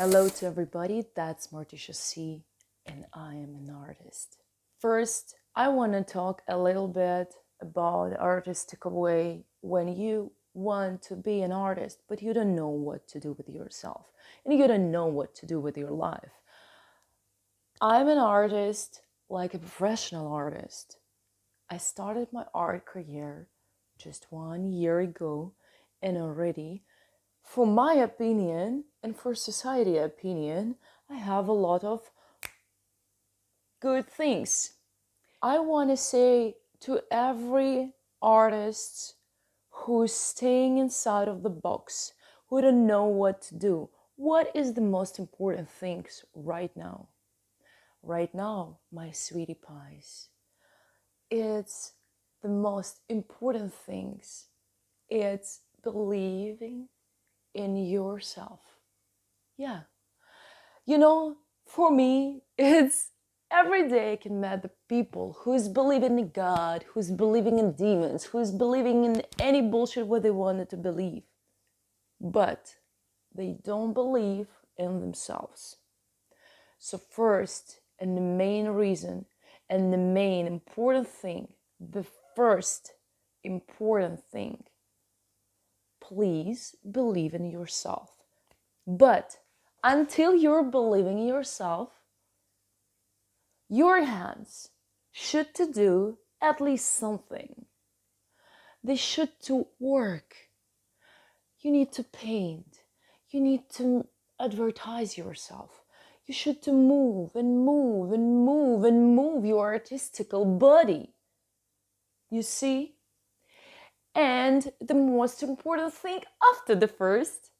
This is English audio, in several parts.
Hello to everybody, that's Morticia C, and I am an artist. First, I want to talk a little bit about the artistic way when you want to be an artist, but you don't know what to do with yourself, and you don't know what to do with your life. I'm an artist, like a professional artist. I started my art career just 1 year ago, and already, for my opinion and for society opinion, I have a lot of good things. I want to say to every artist who's staying inside of the box, who don't know what to do, what is the most important things right now? Right now, my sweetie pies, it's the most important things. It's believing in yourself. Yeah. For me, it's every day I can meet the people who's believing in God, who's believing in demons, who's believing in any bullshit what they wanted to believe. But they don't believe in themselves. So first, and the main reason, and the main important thing, the first important thing, please believe in yourself. But until you're believing in yourself, your hands should to do at least something. They should to work. You need to paint. You need to advertise yourself. You should to move and move and move and move your artistical body. You see? And the most important thing after the first,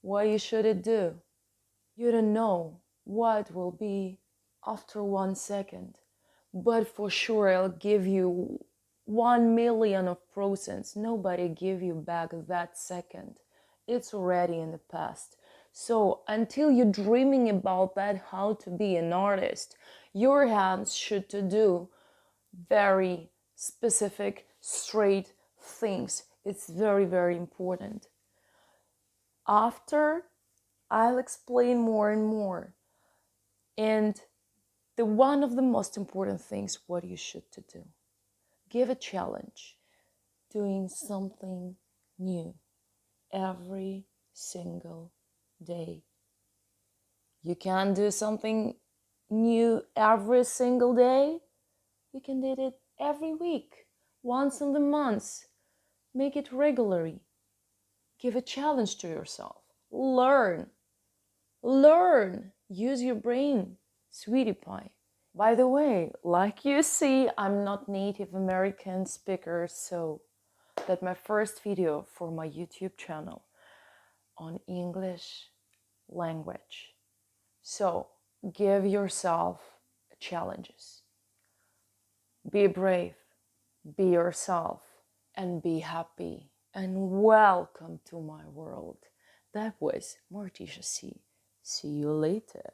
what you should do? You don't know what will be after 1 second, but for sure I'll give you 1 million of %. Nobody give you back that second. It's already in the past. So until you're dreaming about that, how to be an artist, your hands should to do very specific, straight things. It's very, very important. After, I'll explain more and more. And the one of the most important things what you should to do. Give a challenge, doing something new every single day. You can do something new every single day. You can do it every week, once in the month. Make it regularly. Give a challenge to yourself. Learn. Use your brain, sweetie pie. By the way, like you see, I'm not Native American speaker, so that's my first video for my YouTube channel on English language. So give yourself challenges. Be brave, be yourself, and be happy. And welcome to my world. That was Morticia C. See you later.